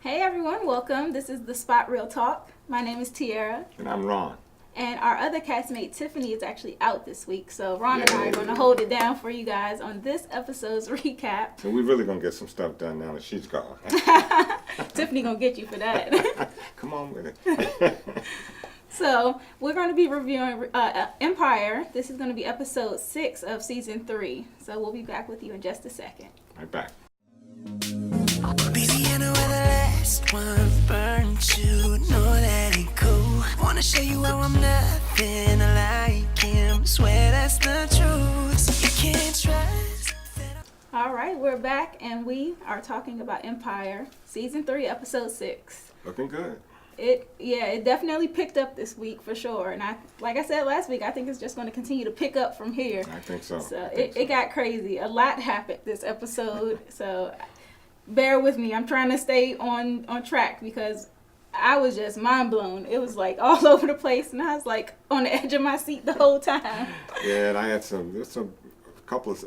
Hey everyone, welcome. This is the Spot Real Talk. My name is Tiara. And I'm Ron. And our other castmate Tiffany is actually out this week, so Ron and I are going to hold it down for you guys on this episode's recap. So we're really going to get some stuff done now that she's gone. Tiffany going to get you for that. Come on with it. So we're going to be reviewing Empire. This is going to be episode 6 of season 3. So we'll be back with you in just a second. Right back. One burnt you, know that ain't cool. Wanna show you how I'm nothing like him. Swear that's the truth. You can't trust. All right, we're back and we are talking about Empire, season 3, episode 6. Looking good. It definitely picked up this week for sure. And like I said last week, I think it's just going to continue to pick up from here. I think so. It got crazy. A lot happened this episode. So bear with me. I'm trying to stay on track because I was just mind blown. It was like all over the place, and I was like on the edge of my seat the whole time. Yeah, and I had a couple of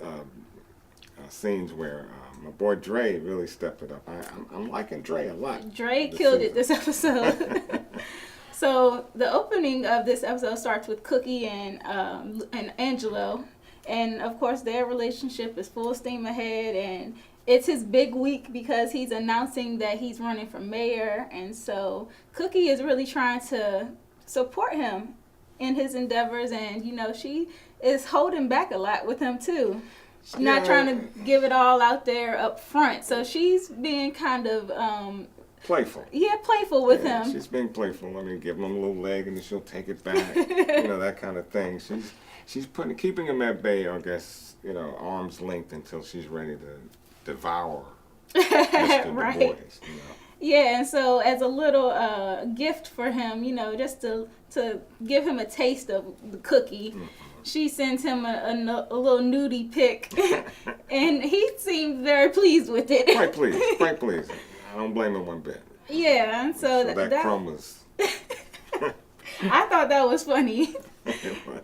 scenes where my boy Dre really stepped it up. I'm liking Dre a lot. Dre killed it this episode. So the opening of this episode starts with Cookie and Angelo, and of course their relationship is full steam ahead, and it's his big week because he's announcing that he's running for mayor, and so Cookie is really trying to support him in his endeavors, and she is holding back a lot with him too. She's not trying to give it all out there up front, so she's being kind of playful. Yeah, playful with him. She's being playful. I mean, give him a little leg and then she'll take it back. That kind of thing. She's keeping him at bay, I guess, arm's length until she's ready to devour Mr. Right. Du Bois, Yeah, and so as a little gift for him, just to give him a taste of the cookie, she sends him a little nudie pic, and he seemed very pleased with it. Quite pleased. I don't blame him one bit. Yeah, and so that crumb was... I thought that was funny.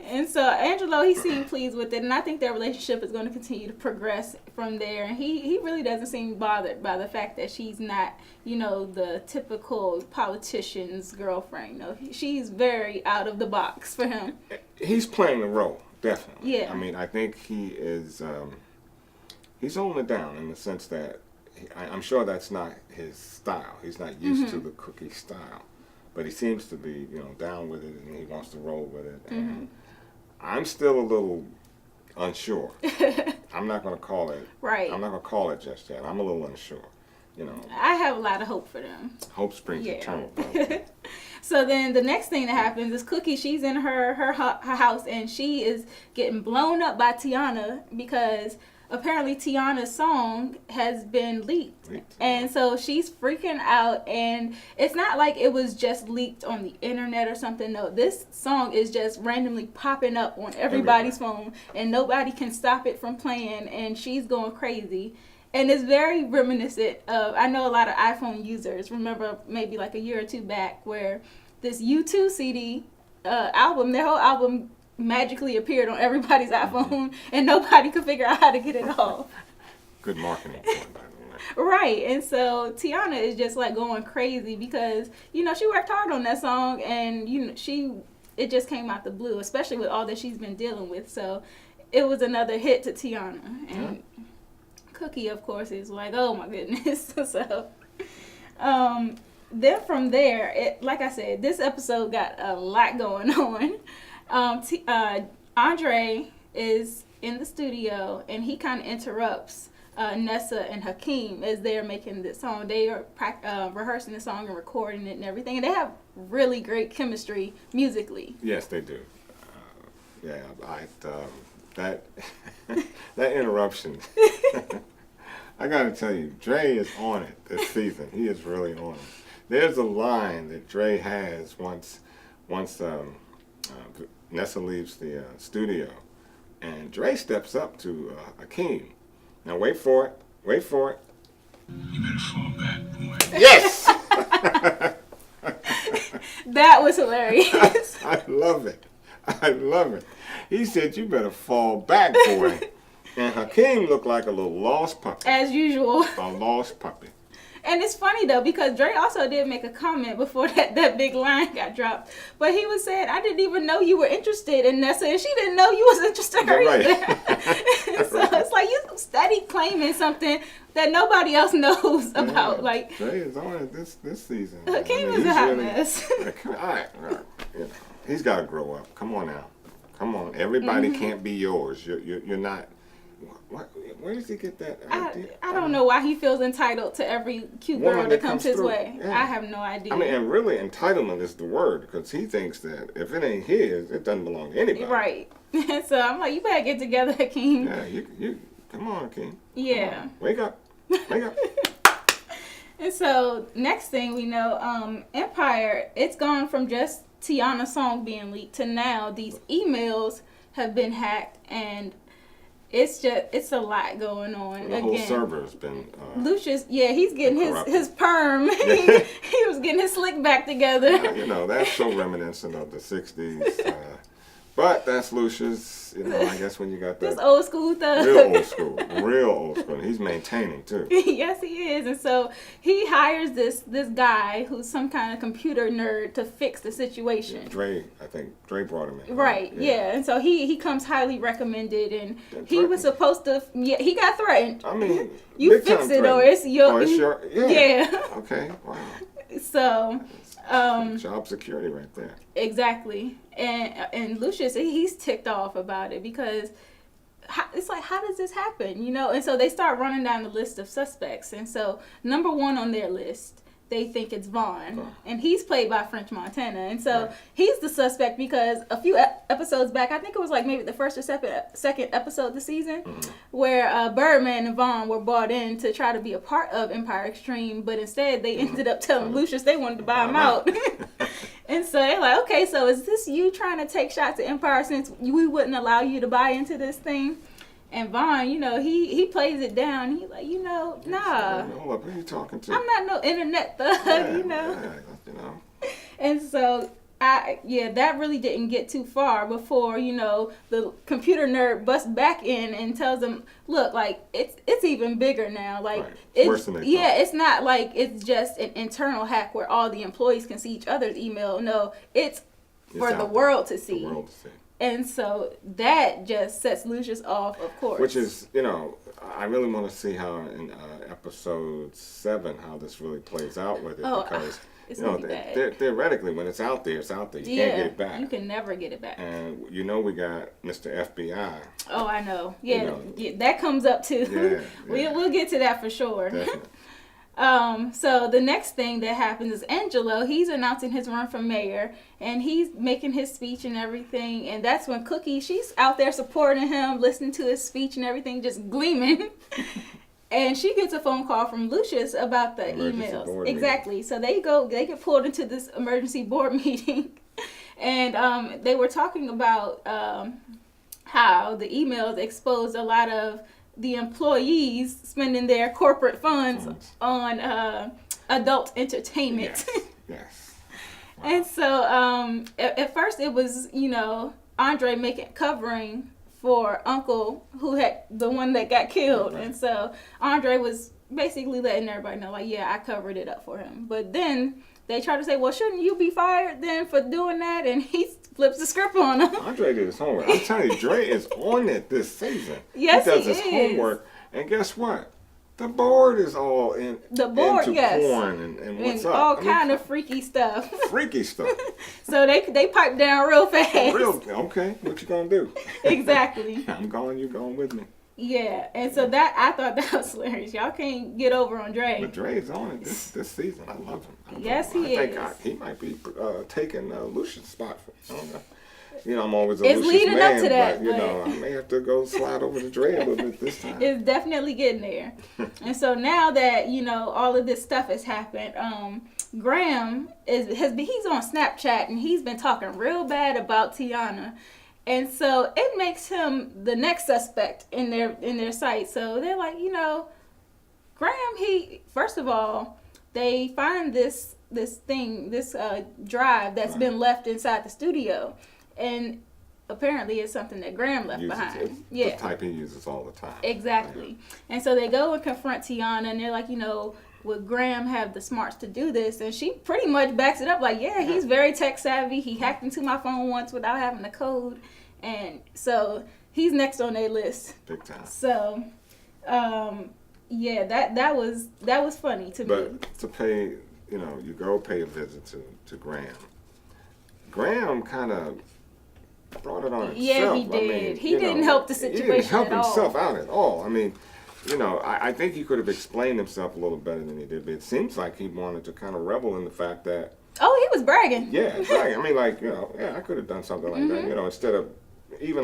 And so Angelo, he seemed pleased with it, and I think their relationship is going to continue to progress from there. And he really doesn't seem bothered by the fact that she's not, the typical politician's girlfriend. She's very out of the box for him. He's playing the role, definitely. Yeah. I mean, I think he is, he's holding it down in the sense that I'm sure that's not his style. He's not used to the Cookie style. But he seems to be, down with it, and he wants to roll with it. And I'm still a little unsure. I'm not going to call it. Right. I'm not going to call it just yet. I'm a little unsure. I have a lot of hope for them. Hope springs eternal. So then the next thing that happens is Cookie, she's in her house, and she is getting blown up by Tiana because apparently Tiana's song has been leaked. And so she's freaking out, and it's not like it was just leaked on the internet or something. No, this song is just randomly popping up on everybody's phone, and nobody can stop it from playing, and she's going crazy. And it's very reminiscent of, I know a lot of iPhone users remember maybe like a year or two back where this U2 CD album, their whole album magically appeared on everybody's iPhone, and nobody could figure out how to get it off. Good marketing point, by the way. Right, and so Tiana is just like going crazy because she worked hard on that song, and it just came out the blue, especially with all that she's been dealing with. So it was another hit to Tiana, and Cookie, of course, is like, oh my goodness. So then from there, like I said, this episode got a lot going on. Andre is in the studio, and he kind of interrupts Nessa and Hakeem as they're making this song. They are rehearsing the song and recording it and everything, and they have really great chemistry musically. Yes, they do. That that interruption. I got to tell you, Dre is on it this season. He is really on it. There's a line that Dre has once Nessa leaves the studio, and Dre steps up to Hakeem. Now wait for it. You better fall back, boy. Yes! That was hilarious. I love it. He said, you better fall back, boy. And Hakeem looked like a little lost puppy. As usual. A lost puppy. And it's funny though because Dre also did make a comment before that big line got dropped. But he was saying, I didn't even know you were interested in Nessa, and she didn't know you was interested in her Right. either. So it's like you steady claiming something that nobody else knows about. Yeah, like Dre is on it this season. Hakeem is a hot mess. All right, you know, he's got to grow up. Come on now, come on. Everybody can't be yours. You're not. Where does he get that idea? I don't know why he feels entitled to every cute girl Woman that that comes comes his through. way. Yeah. I have no idea. I mean, and really, entitlement is the word because he thinks that if it ain't his, it doesn't belong to anybody. Right. So I'm like, you better get together, Hakeem. Yeah, you come on, King. Yeah. Wake up, wake up. And so next thing we know, Empire, it's gone from just Tiana's song being leaked to now these emails have been hacked, and it's a lot going on. The whole Again, server's been. Lucius, yeah, he's getting corrupted. his perm. he was getting his slick back together. You know, that's so reminiscent of the 60s. But that's Lucius, you know, I guess when you got This that old school thug. real old school. And he's maintaining too. Yes, he is. And so he hires this guy who's some kind of computer nerd to fix the situation. I think Dre brought him in. Right, yeah. And so he comes highly recommended, and Got he was threatened. supposed to, he got threatened. I mean, You big fix time it or threat. it's your, Oh, it's your, yeah. yeah. Okay, wow. So, Job security right there. exactly. And Lucius, he's ticked off about it because it's like, how does this happen? You know? And so they start running down the list of suspects. And so number one on their list, they think it's Vaughn. And he's played by French Montana. And so he's the suspect because a few episodes back, I think it was like maybe the first or second episode of the season, where Birdman and Vaughn were brought in to try to be a part of Empire Extreme, but instead they ended up telling Lucius they wanted to buy him out. And so they're like, okay, so is this you trying to take shots at Empire since we wouldn't allow you to buy into this thing? And Vaughn, you know, he plays it down. He's like, you know, nah, Hold up, who are you talking to? I'm not no internet thug, you know. Yeah, you know. And so that really didn't get too far before, you know, the computer nerd busts back in and tells them, look, like it's even bigger now. Like Right. It's worse than they thought. it's not like it's just an internal hack where all the employees can see each other's email. No, it's for out the there. world to see. The world to see. And so that just sets Lucius off, of course. Which is, you know, I really want to see how in episode 7 how this really plays out with it because it's you know gonna be bad. theoretically when it's out there. You can't get it back. You can never get it back. And you know we got Mr. FBI. Oh, I know. Yeah, You know. yeah, that comes up too. Yeah. We'll get to that for sure. Definitely. So the next thing that happens is Angelo, he's announcing his run for mayor, and he's making his speech and everything, and that's when Cookie, she's out there supporting him, listening to his speech and everything, just gleaming. And she gets a phone call from Lucius about the Emergency emails. board Exactly. So they get pulled into this emergency board meeting, and they were talking about how the emails exposed a lot of the employees spending their corporate funds on adult entertainment. Yes. And so at first it was, you know, Andre covering for Uncle, who had the one that got killed. Right. And so Andre was basically letting everybody know, like, yeah, I covered it up for him. But then they try to say, well, shouldn't you be fired then for doing that? And he flips the script on him. Andre did his homework. I'm telling you, Dre is on it this season. Yes, he does he his is. homework. And guess what? The board is all into Yes. porn and what's and up. all kind of freaky stuff. freaky stuff. So they pipe down real fast. Okay, what you gonna do? Exactly. I'm going, you going with me. Yeah, and so I thought that was hilarious. Y'all can't get over on Dre. But Dre's on it this season. I love him. Yes, he I think is. he might be taking Lucian's spot. I don't know. You know, I'm always a It's Lucius leading up man, to that, but you but- know, I may have to go slide over to Dre a little bit this time. It's definitely getting there. And so now that, you know, all of this stuff has happened, Graham he's on Snapchat and he's been talking real bad about Tiana. And so it makes him the next suspect in their sight. So they're like, you know, Graham, first of all, they find this drive that's been left inside the studio. And apparently it's something that Graham left behind. The type he uses all the time. Exactly. And so they go and confront Tiana, and they're like, you know, would Graham have the smarts to do this? And she pretty much backs it up like, yeah, he's very tech savvy. He hacked into my phone once without having the code. And so he's next on their list. Big time. So, yeah, that was funny to me. But to pay, you go pay a visit to Graham. Graham kind of brought it on himself. Yeah, he did. He didn't help the situation He didn't help at all. himself out at all. I mean, I think he could have explained himself a little better than he did, but it seems like he wanted to kind of revel in the fact that, Oh, he was bragging. yeah, right. I mean, like, I could have done something like that, instead of even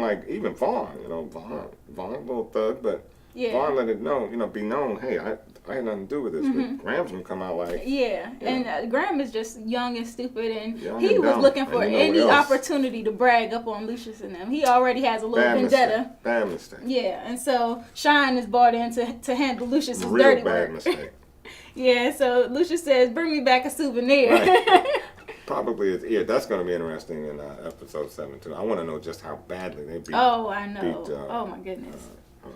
Vaughn, Vaughn, a little thug, but Yeah. Vaughn let it know, be known, hey, I had nothing to do with this, but Graham's gonna come out like, Yeah, and Graham is just young and stupid, and Young he and was dumb. looking And for you know any what else? opportunity to brag up on Lucius and them. He already has a little bad vendetta. mistake, bad mistake. Yeah, and so Shine is brought in to handle Lucius's Real dirty bad work. mistake. Yeah, so Lucius says, "Bring me back a souvenir." Right. Probably, that's going to be interesting in episode 7 too. I want to know just how badly they beat. Oh, I know. beat, Oh my goodness. um,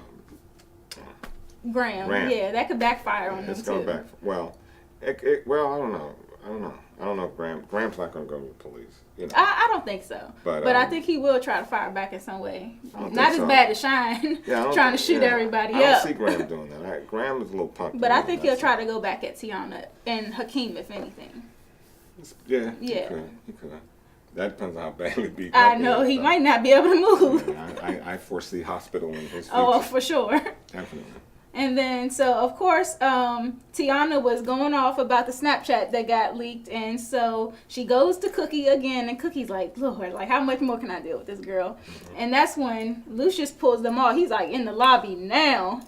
Graham. Yeah, that could backfire on him It's too. going back. Well, I don't know. I don't know if Graham's not going to go to the police. I don't think so. But, But I think he will try to fire back in some way. I don't Not think as so. bad as Shine, Yeah, I don't trying to think- shoot yeah, everybody I up. don't see Graham doing that. Graham is a little punk. But I think he'll try to go back at Tiana and Hakeem, if anything. Yeah. Yeah. He could. That depends on how badly beat. I know, he might not be able to move. I foresee hospital in his future. Oh, for sure. Definitely. And then, so of course, Tiana was going off about the Snapchat that got leaked, and so she goes to Cookie again, and Cookie's like, Lord, like, how much more can I deal with this girl? And that's when Lucius pulls them all. He's like, in the lobby now.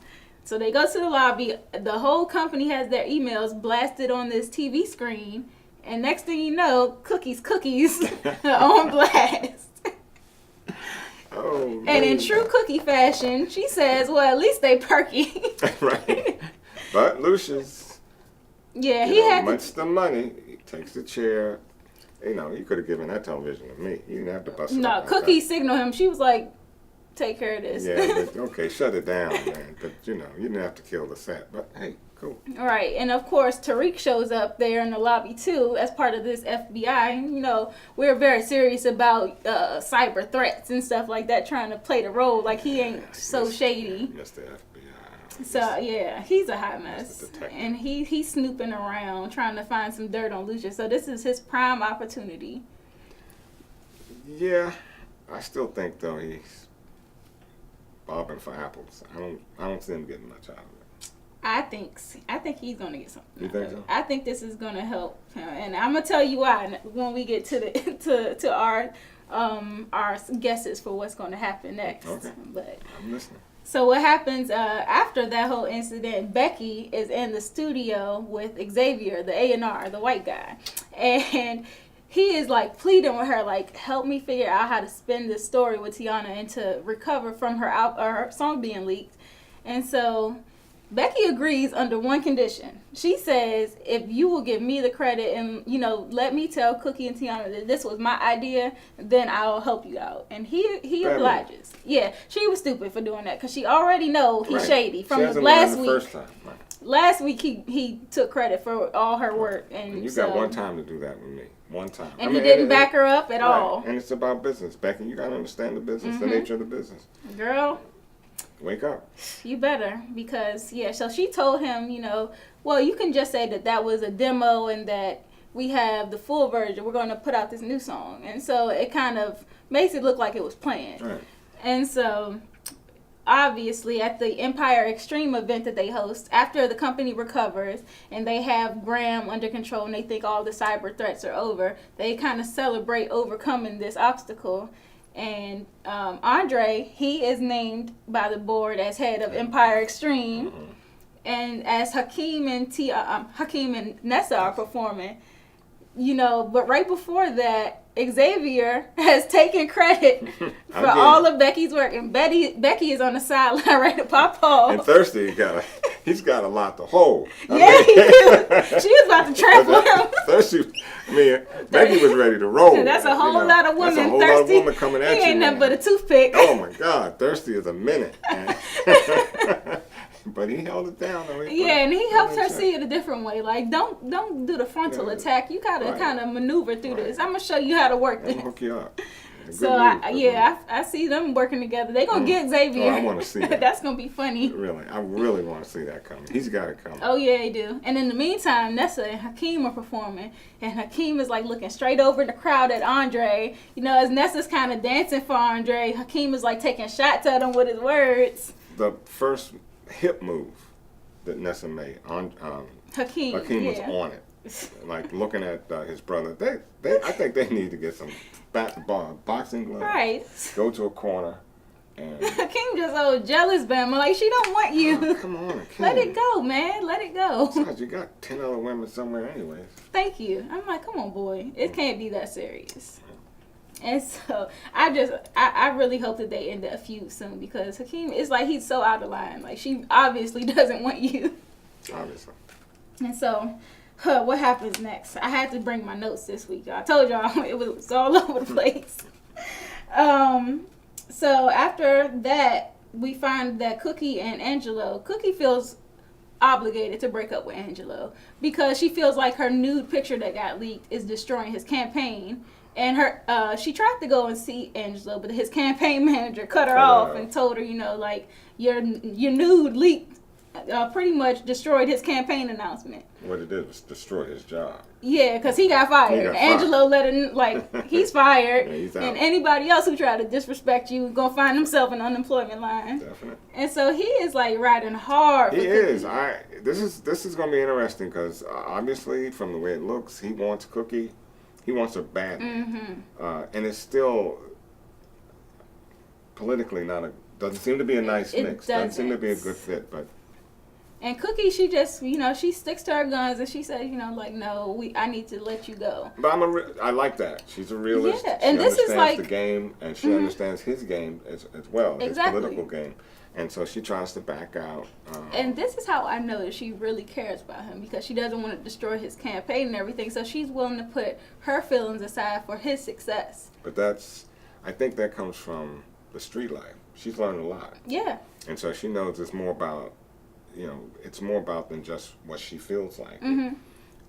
So they go to the lobby. The whole company has their emails blasted on this TV screen, and next thing you know, Cookie's cookies are on blast. Oh, And in man. true Cookie fashion, she says, well, at least they perky. Right. But Lucius, Yeah, he had to. much the money, he takes the chair. You could have given that television to me. You didn't have to bust it No, up like Cookie signaled him. She was like, take care of this. that. Yeah, but, okay, shut it down, man. But, you didn't have to kill the set. But, hey, cool. Right. And of course, Tariq shows up there in the lobby too as part of this FBI. We're very serious about cyber threats and stuff like that, trying to play the role like he ain't so shady. Mr. FBI. So, yeah, he's a hot mess. detective. And he's snooping around trying to find some dirt on Lucius. So this is his prime opportunity. Yeah, I still think, though, he's bobbing for apples. I don't see him getting much out of it. I think he's gonna get something. You out think of it. so? I think this is gonna help him, and I'm gonna tell you why when we get to the to our guesses for what's gonna happen next. Okay. But I'm listening. so what happens after that whole incident? Becky is in the studio with Xavier, the A&R, the white guy, and he is like pleading with her, like, help me figure out how to spin this story with Tiana and to recover from her song being leaked. And so Becky agrees under one condition. She says, if you will give me the credit and, let me tell Cookie and Tiana that this was my idea, then I'll help you out. And he Bad obliges. Yeah, she was stupid for doing that because she already know he's Right. shady. She From hasn't last learned week. the first time. Right. Last week he took credit for all her work. And you so, got one time to do that with me. One time. And he didn't back her up at right. all. And it's about business. Becky, you got to understand the business, the nature of the business. Girl, Wake up. you better, because so she told him, well, you can just say that was a demo and that we have the full version. We're going to put out this new song. And so it kind of makes it look like it was planned. Right. And so obviously at the Empire Extreme event that they host, after the company recovers and they have Graham under control and they think all the cyber threats are over, they kind of celebrate overcoming this obstacle. And Andre, he is named by the board as head of Empire Extreme. Mm-hmm. And as Hakeem and Nessa are performing, but right before that, Xavier has taken credit for Again. all of Becky's work, and Becky is on the sideline ready to pop off. And Thirsty, he's got a lot to hold. He do. She was about to trample him. Thirsty, Becky was ready to roll. That's a whole lot of women. That's a whole Thirsty, lot of women coming at he you. ain't nothing man. but a toothpick. Oh my God, Thirsty is a minute. Man. But he held it down. I mean, Yeah, and he helps her check. see it a different way. Like, don't do the frontal Yeah. attack. You gotta Right. kind of maneuver through Right. this. I'm gonna show you how to work It'll this. hook you up. Good So move, good move. I see them working together. They gonna get Oh, Xavier. I wanna see that. That's gonna be funny. Really, I really want to see that coming. He's got it coming. Oh yeah, they do. And in the meantime, Nessa and Hakeem are performing, and Hakeem is like looking straight over the crowd at Andre. You know, as Nessa's kind of dancing for Andre, Hakeem is like taking shots at him with his words. The first hip move that Nessa made on Hakeem was on it, like looking at his brother. I think they need to get some boxing gloves. Right. Go to a corner and Hakeem just jealous, Bama. Like, she don't want you. oh, come on, Hakeem. Let it go, man. Let it go. Besides, you got 10 other women somewhere anyways. Thank you. I'm like, come on, boy. It can't be that serious. And so I really hope that they end a feud soon, because Hakeem is like, he's so out of line. Like, she obviously doesn't want you. Obviously. And so, what happens next? I had to bring my notes this week. I told y'all it was all over the place. So after that, we find that Cookie and Angelo. Cookie feels obligated to break up with Angelo because she feels like her nude picture that got leaked is destroying his campaign. And she tried to go and see Angelo, but his campaign manager cut her off and told her, you know, like, your nude leaked pretty much destroyed his campaign announcement. What it did was destroy his job. Yeah, because he got fired. He got Angelo let him, like, he's fired. Yeah, he's out. And anybody else who tried to disrespect you is going to find himself in unemployment line. Definitely. And so he is, like, riding hard. He for is. Cookie. This is going to be interesting because obviously from the way it looks, he wants Cookie. He wants her badly. Mm-hmm. And it's still politically doesn't seem to be a nice It mix. Doesn't seem to be a doesn't. good fit, but And Cookie, she just, you know, she sticks to her guns and she says, you know, like, no, I need to let you go. But I like that. She's a realist. Yeah, and she this is understands like- the game, and she understands his game as well, Exactly. his political game. And so she tries to back out. And this is how I know that she really cares about him, because she doesn't want to destroy his campaign and everything. So she's willing to put her feelings aside for his success. But I think that comes from the street life. She's learned a lot. Yeah. And so she knows it's more about, you know, it's more about than just what she feels like. Mm-hmm.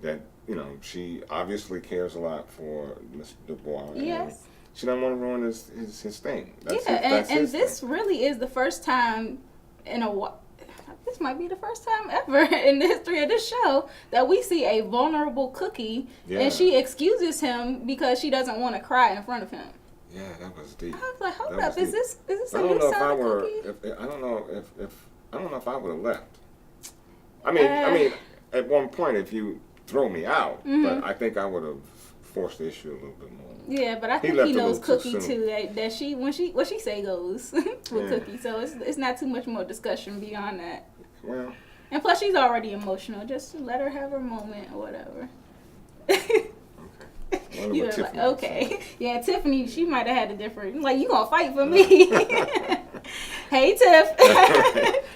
That, you know, she obviously cares a lot for Mr. Dubois. Yes. She doesn't want to ruin his thing. That's Yeah, his, and his this thing. really is the first time in a while. This might be the first time ever in the history of this show that we see a vulnerable Cookie, Yeah. and she excuses him because she doesn't want to cry in front of him. Yeah, that was deep. I was like, hold That up, was is this I a don't new know if I side of were. Cookie? I don't know if I would have left. I mean, at one point, if you throw me out, but I think I would have forced the issue a little bit more. Yeah, but I think left he a knows little too Cookie soon. too. That she what she say goes with Yeah. Cookie. So it's not too much more discussion beyond that. Well, And plus, she's already emotional. Just let her have her moment or whatever. okay. Wonder You're what like, Tiffany would okay. say. Yeah, Tiffany, she might have had a different, like, you gonna fight for me. Hey, Tiff.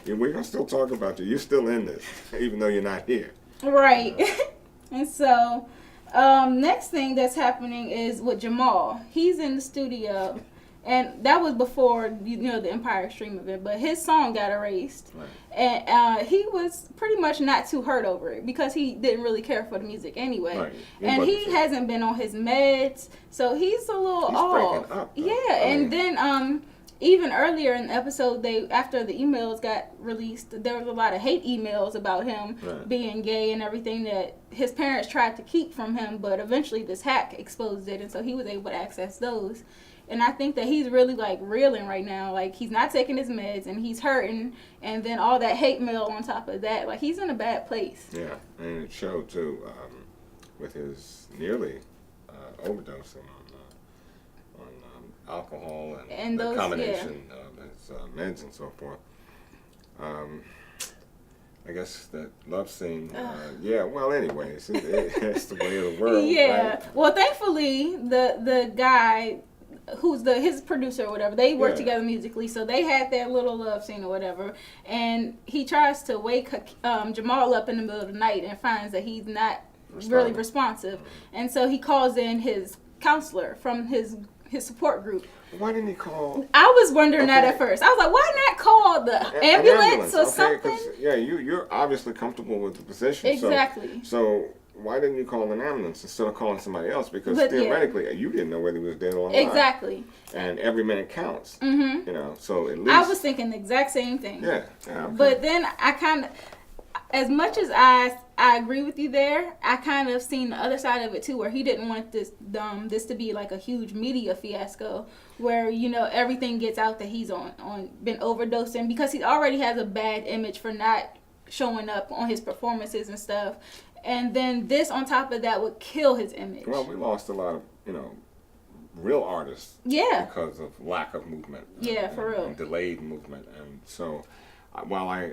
Yeah, we're gonna still talk about you. You're still in this, even though you're not here. Right. And so, next thing that's happening is with Jamal. He's in the studio, and that was before, you know, the Empire Extreme event, but his song got erased. Right. And he was pretty much not too hurt over it because he didn't really care for the music anyway. Right. And wasn't he sure. hasn't been on his meds, so he's a little He's off. breaking up, though. Yeah, I and mean- then even earlier in the episode, after the emails got released, there was a lot of hate emails about him Right. being gay and everything that his parents tried to keep from him, but eventually this hack exposed it, and so he was able to access those. And I think that he's really, like, reeling right now. Like, he's not taking his meds, and he's hurting, and then all that hate mail on top of that. Like, he's in a bad place. Yeah, and it showed too with his nearly overdosing on alcohol And the those- combination of his meds and so forth. I guess that love scene. Yeah. Well, anyways, it's the way of the world. Yeah. Right? Well, thankfully, the guy who's his producer or whatever, they work Yeah. together musically, so they had their little love scene or whatever. And he tries to wake Jamal up in the middle of the night and finds that he's not really responsive, and so he calls in his counselor from his his support group. Why didn't he call I was wondering that Okay. at first. I was like, why not call the an ambulance or okay, something? 'cause, yeah, you're obviously comfortable with the position. Exactly. So why didn't you call an ambulance instead of calling somebody else? Because But, yeah. theoretically, you didn't know whether he was dead or alive. Exactly. And every minute counts. Mhm. You know, so at least. I was thinking the exact same thing. Yeah. Yeah. Okay. But then I kind of, as much as I agree with you there, I kind of seen the other side of it too, where he didn't want this to be like a huge media fiasco, where you know everything gets out that he's been overdosing, because he already has a bad image for not showing up on his performances and stuff, and then this on top of that would kill his image. Well, we lost a lot of real artists. Yeah. Because of lack of movement. Yeah, for real. And delayed movement, and so. While I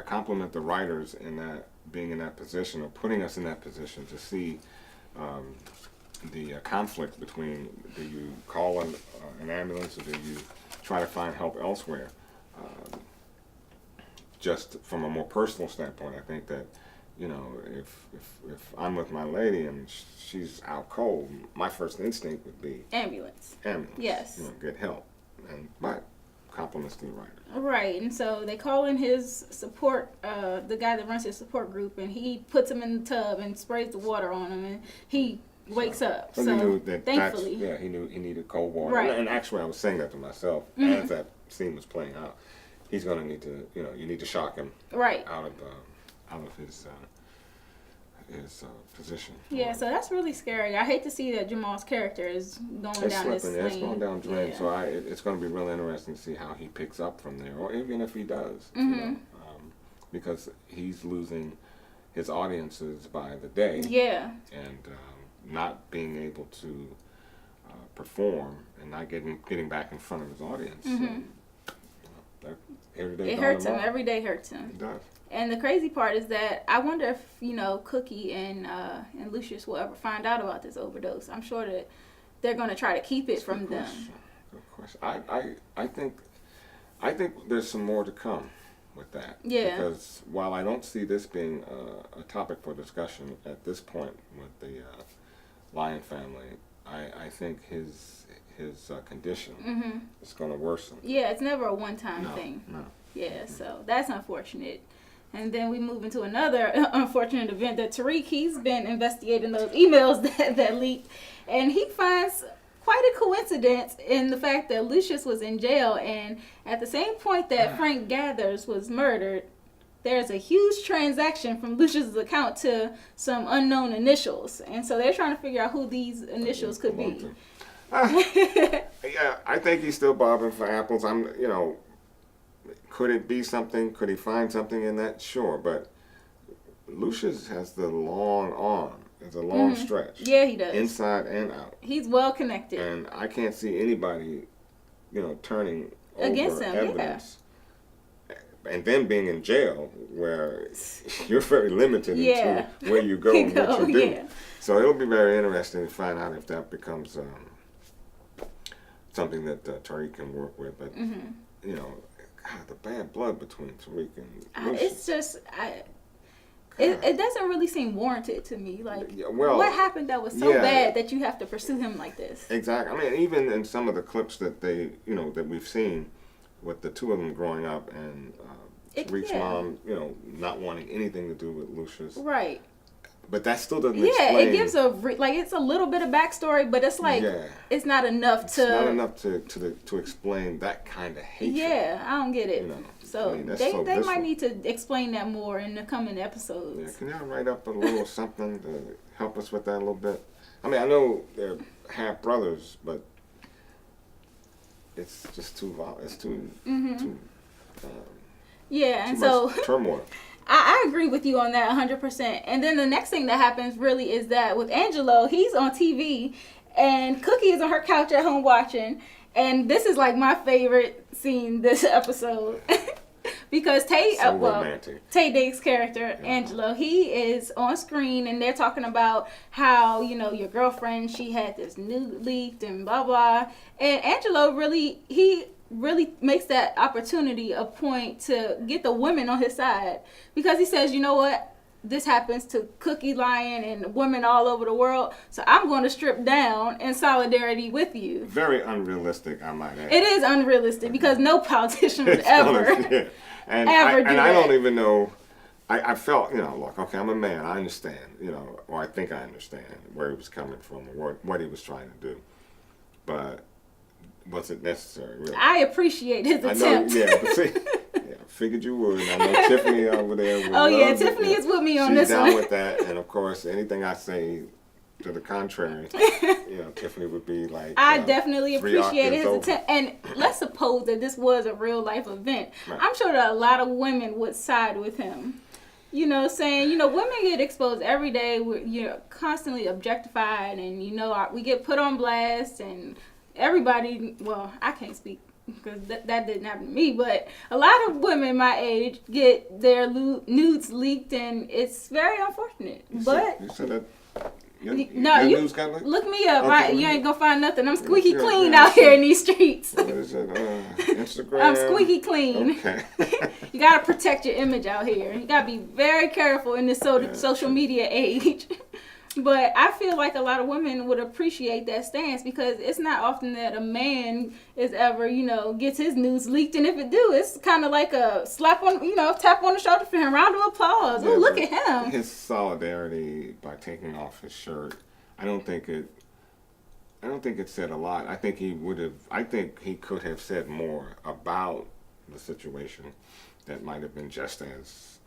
compliment the writers in that being in that position or putting us in that position to see the conflict between do you call an ambulance or do you try to find help elsewhere. Just from a more personal standpoint, I think that if I'm with my lady and she's out cold, my first instinct would be Ambulance. Yes. Get help, but compliments to the writer. Right, and so they call in his support, the guy that runs his support group, and he puts him in the tub and sprays the water on him, and he wakes up. So So he knew that thankfully, he knew he needed cold water. Right. And actually, I was saying that to myself as that scene was playing out. He's going to need to, you need to shock him right. out of his position. Yeah, so that's really scary. I hate to see that Jamal's character is going It's down this slipping. lane. It's going down drain. Yeah. So it's going to be real interesting to see how he picks up from there, or even if he does. Because he's losing his audiences by the day. Yeah. And not being able to perform and not getting back in front of his audience. Every day It hurts him. Every day hurts him. It does. And the crazy part is that I wonder if Cookie and Lucius will ever find out about this overdose. I'm sure that they're going to try to keep it from them. Good question. I think there's some more to come with that. Yeah. Because while I don't see this being a topic for discussion at this point with the Lyon family, I think his condition is going to worsen. Yeah, it's never a one-time thing. No. Yeah, so that's unfortunate. And then we move into another unfortunate event that Tariq, he's been investigating those emails that leaked, and he finds quite a coincidence in the fact that Lucius was in jail, and at the same point that Frank Gathers was murdered, there's a huge transaction from Lucius's account to some unknown initials, and so they're trying to figure out who these initials could be. Yeah, I think he's still bobbing for apples. Could it be something? Could he find something in that? Sure, but Lucius has the long arm. It's a long stretch. Yeah, he does. Inside and out. He's well connected. And I can't see anybody, turning Against over him, evidence. And then being in jail, where you're very limited Yeah. into where you go and what you do. Yeah. So it'll be very interesting to find out if that becomes something that Tariq can work with. But God, the bad blood between Tariq and Lucius. It's just it doesn't really seem warranted to me. Like, well, what happened that was so bad that you have to pursue him like this? Exactly. I mean, even in some of the clips that that we've seen with the two of them growing up and Tariq's mom, not wanting anything to do with Lucius. Right. But that still doesn't Yeah, explain. it gives it's a little bit of backstory, but it's like it's not enough to explain that kind of hatred. Yeah, I don't get it. So I mean, they might need to explain that more in the coming episodes. Yeah, can y'all write up a little something to help us with that a little bit? I mean, I know they're half brothers, but it's just too yeah, and too so much turmoil. I agree with you on that 100%. And then the next thing that happens really is that with Angelo, he's on TV and Cookie is on her couch at home watching. And this is like my favorite scene this episode. Because Tay Diggs' character, Angelo, he is on screen and they're talking about how, your girlfriend, she had this nude leaked and blah, blah. And Angelo really makes that opportunity a point to get the women on his side, because he says, you know what, this happens to Cookie Lion and women all over the world. So I'm going to strip down in solidarity with you. Very unrealistic, I might add. It is unrealistic because no politician would It's ever, gonna- yeah. And ever do I don't that. even know. I felt, look, okay, I'm a man. I understand, or I think I understand where he was coming from or what he was trying to do. But was it necessary, really? I appreciate his I know, attempt. yeah, but see, I figured you would. And I know Tiffany over there would Oh, yeah, love it. Tiffany is with me on She's this down one. with that. And, of course, anything I say to the contrary, Tiffany would be like, I definitely 3 appreciated his octaves over. attempt. And let's suppose that this was a real life event. Right. I'm sure that a lot of women would side with him. Saying, women get exposed every day. We're constantly objectified, and we get put on blast, and everybody. Well, I can't speak because that didn't happen to me, but a lot of women my age get their nudes leaked, and it's very unfortunate. You But said that. Your you news got leaked? look me up. Okay. You ain't gonna find nothing. I'm squeaky Yeah, clean yeah, out here in these streets. What is it? Instagram. I'm squeaky clean. Okay. You gotta protect your image out here. You gotta be very careful in this social media age. But I feel like a lot of women would appreciate that stance because it's not often that a man is ever, gets his news leaked. And if it do, it's kind of like a slap on, tap on the shoulder for him. Round of applause. Yeah, Oh, look but at him. His solidarity by taking off his shirt, I don't think it said a lot. I think he could have said more about the situation that might have been just as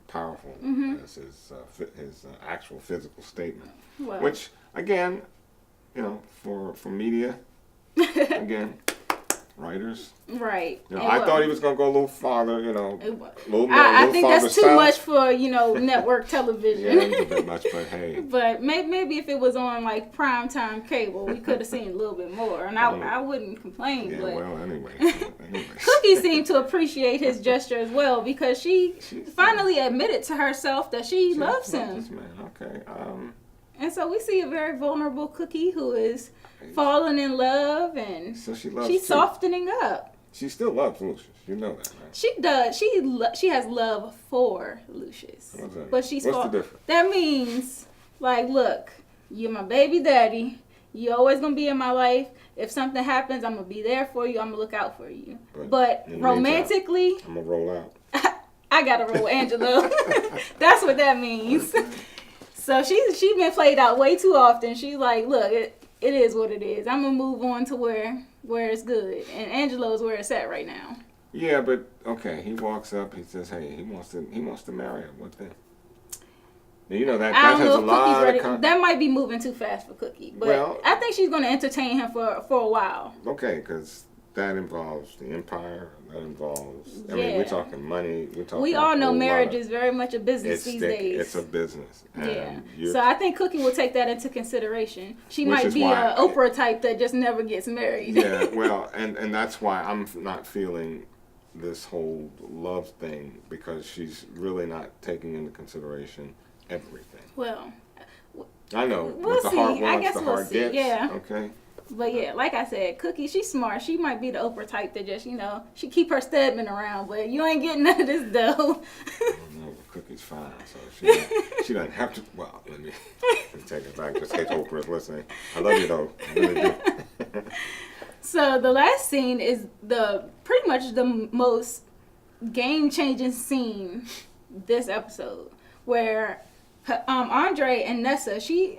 powerful as his actual physical statement. Well, Which, again, for media, again, writers, right. I thought he was going to go a little farther, a little I think farther that's too south. much for, network television. Yeah, it was a bit much, but hey. But maybe if it was on like primetime cable, we could have seen a little bit more, and I wouldn't complain. Yeah, but well, anyway. Cookie seemed to appreciate his gesture as well because she finally admitted to herself that she loves him, This man, okay. and so we see a very vulnerable Cookie who is falling in love, and So she loves she's too. softening up. She still loves Lucius. You know that, right? She does. She has love for Lucius, What's that? but she's What's the difference? That means, like, look, you're my baby daddy. You're always gonna be in my life. If something happens, I'm gonna be there for you. I'm gonna look out for you. But in the romantically, meantime, I'm gonna roll out. I gotta roll with Angelo. That's what that means. So she's been played out way too often. She's like, look, it is what it is. I'm gonna move on to where it's good, and Angelo's where it's at right now. Yeah, but okay. He walks up. He says, "Hey, he wants to marry her." What then? Now, that I don't has know a if Cookie's lot ready. of That might be moving too fast for Cookie, but Well- I think she's gonna entertain him for a while. Okay, because that involves the empire. That involves. I mean, Yeah. we're talking money. We're talking. We all a know whole marriage lot of- is very much a business It's these thick. days. It's a business. And Yeah. you're- So I think Cookie will take that into consideration. She Which might is be why a Oprah type that just never gets married. Yeah, well, and that's why I'm not feeling this whole love thing because she's really not taking into consideration everything. Well, I know. We'll what the see. heart I wants, guess the we'll heart see, gets. yeah. Okay. but yeah, like I said, Cookie, she's smart. She might be the Oprah type that just, she keep her Stedman around, but you ain't getting none of this dough. I don't know, but Cookie's fine, so she doesn't have to. Well, let me take it back. Just in case Oprah's listening. I love you though. I really do. So the last scene is pretty much the most game-changing scene this episode, where Andre and Nessa, she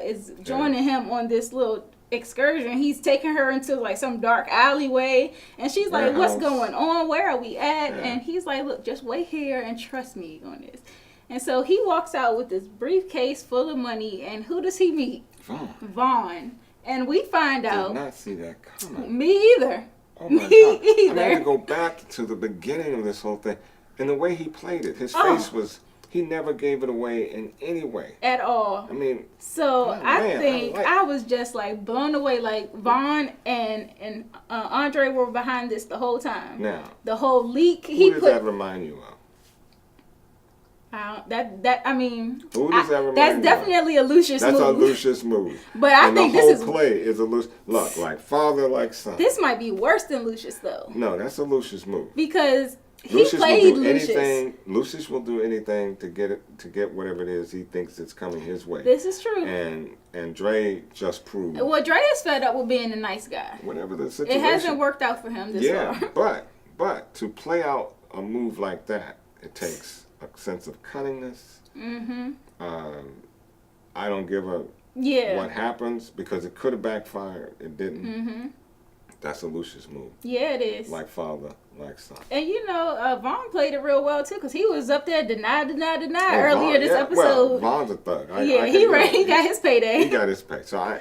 is joining him on this little excursion. He's taking her into like some dark alleyway, and she's like, "What's going on? Where are we at?" Yeah. And he's like, "Look, just wait here and trust me on this." And so he walks out with this briefcase full of money, and who does he meet? Vaughn. And we find Did out. not see that coming. Me either. Oh my Me God. either. I had to go back to the beginning of this whole thing. And the way he played it, his Oh. face was, he never gave it away in any way. At all. I mean, So Oh, I man, think I like- I was just like blown away. Like Vaughn and Andre were behind this the whole time. now, The whole leak who he does put. that remind you of? I mean, Who does that remind that's you of? definitely a Lucius That's move. a Lucius move. But I and think the this whole is play is a Lucius. Look, like father, like son. this might be worse than Lucius though, No, that's a Lucius move. because Lucius will played do Lucius. anything. Lucius will do anything to get whatever it is he thinks is coming his way. This is true. And Dre just proved. Well, Dre is fed up with being a nice guy. Whatever the situation. It hasn't worked out for him this far. but to play out a move like that, it takes a sense of cunningness. Mm-hmm. I don't give a what happens because it could have backfired. It didn't. Mm-hmm. That's a Lucius move. Yeah, it is. Like father, like son. And Vaughn played it real well too, because he was up there deny earlier this episode. Well, Vaughn's a thug. He got his payday. He got his pay. So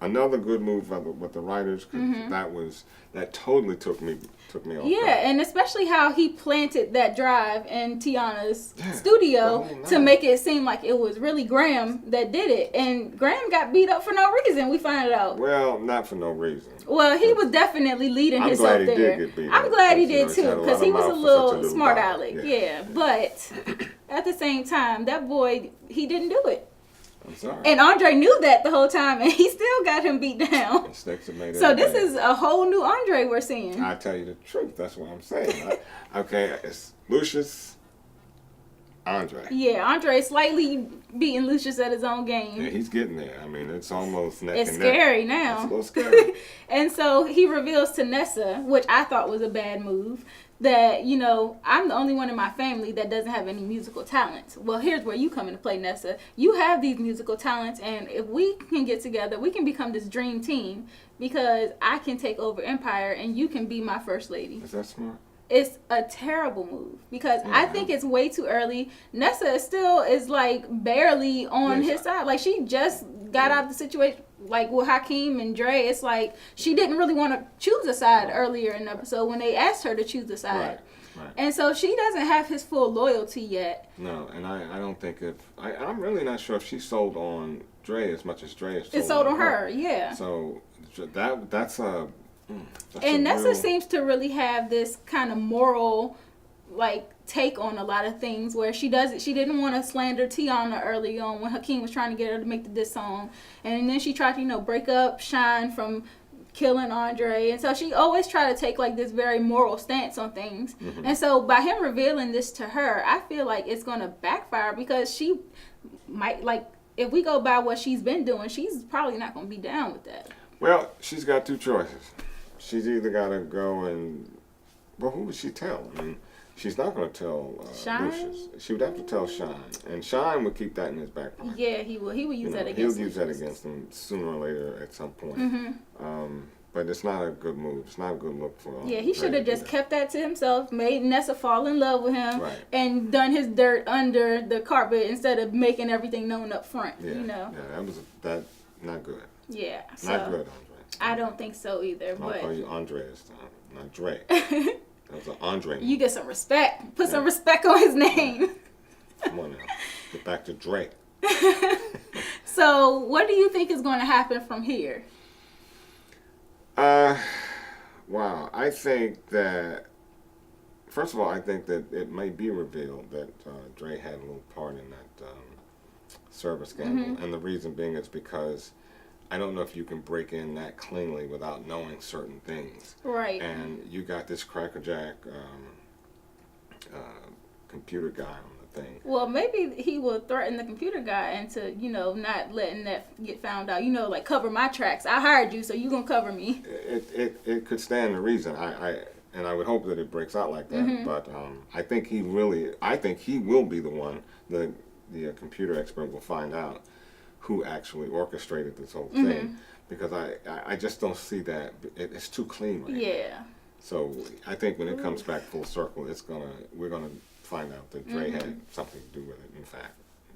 another good move with the writers, because that totally took me off guard. And especially how he planted that drive in Tiana's studio to make it seem like it was really Graham that did it. And Graham got beat up for no reason, we found out. Well, not for no reason. Well, he was definitely leading himself there. I'm glad he did get beat up. I'm glad he did too, because he was a little smart guy. aleck. Yeah, but at the same time, that boy, he didn't do it. I'm sorry. And Andre knew that the whole time, and he still got him beat down. So this is a whole new Andre we're seeing. I tell you the truth. That's what I'm saying. It's Lucius, Andre. Yeah, Andre slightly beating Lucius at his own game. Yeah, he's getting there. I mean, it's almost neck It's and neck. scary now. It's a little scary. And so he reveals to Nessa, which I thought was a bad move, that, I'm the only one in my family that doesn't have any musical talents. Well, here's where you come into play, Nessa. You have these musical talents, and if we can get together, we can become this dream team, because I can take over Empire, and you can be my first lady. Is that smart? It's a terrible move, because I think it's way too early. Nessa still is like barely on his side. Like, she just got out of the situation, like with Hakeem and Dre. It's like she didn't really want to choose a side earlier in the episode when they asked her to choose a side. Right. And so she doesn't have his full loyalty yet. No, and I don't think I'm really not sure if she sold on Dre as much as Dre is sold It's sold on her, yeah. So that's a... And Nessa seems to really have this kind of moral, take on a lot of things, where she didn't want to slander Tiana early on when Hakeem was trying to get her to make the diss song, and then she tried to break up Shine from killing Andre, and so she always tried to take this very moral stance on things. And so by him revealing this to her, I feel like it's going to backfire, because she might, if we go by what she's been doing, she's probably not going to be down with that. Well, she's got two choices. She's either got to go and... Well, who would she tell? I mean, she's not going to tell Lucius. She would have to tell Shine. And Shine would keep that in his back pocket. Yeah, he would. He would use that against He'll use that against him sooner or later at some point. But it's not a good move. It's not a good look for him. Yeah, he should have just kept that to himself, made Nessa fall in love with him, and done his dirt under the carpet instead of making everything known up front. Yeah, that was not good. Yeah, not good, Andre. I don't think so either. I'll but call you Andre this time, not Dre. That was an Andre. You get some respect. Put some respect on his name. Come on now, get back to Dre. So, what do you think is going to happen from here? Wow. I think that, first of all, I think that it may be revealed that Dre had a little part in that service scandal. And the reason being is because I don't know if you can break in that cleanly without knowing certain things. Right. And you got this crackerjack computer guy on the thing. Well, maybe he will threaten the computer guy into, not letting that get found out. Cover my tracks. I hired you, so you gonna cover me. It could stand to reason. And I would hope that it breaks out like that. But I think he will be the one. The computer expert will find out who actually orchestrated this whole thing, because I just don't see that. It's too clean right now. So I think when it comes back full circle, we're gonna find out that Dre had something to do with it. In fact,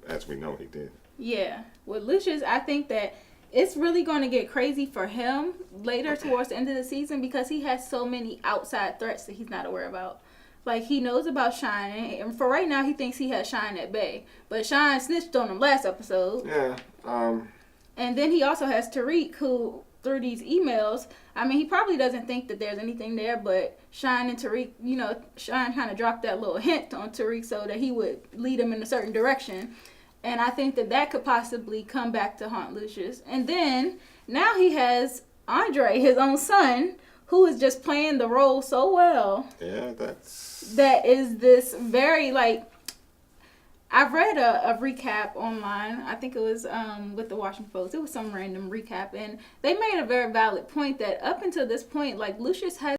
as we know, he did. Yeah. With Lucius, I think that it's really going to get crazy for him later towards the end of the season, because he has so many outside threats that he's not aware about. He knows about Shine, and for right now, he thinks he has Shine at bay. But Shine snitched on him last episode. Yeah. And then he also has Tariq, who, through these emails, he probably doesn't think that there's anything there, but Shine and Tariq, Shine kind of dropped that little hint on Tariq so that he would lead him in a certain direction. And I think that could possibly come back to haunt Lucius. And then, now he has Andre, his own son, who is just playing the role so well. Yeah, that's... That is this very, like, I've read a recap online. I think it was with the Washington Post. It was some random recap. And they made a very valid point that up until this point, like, Lucius has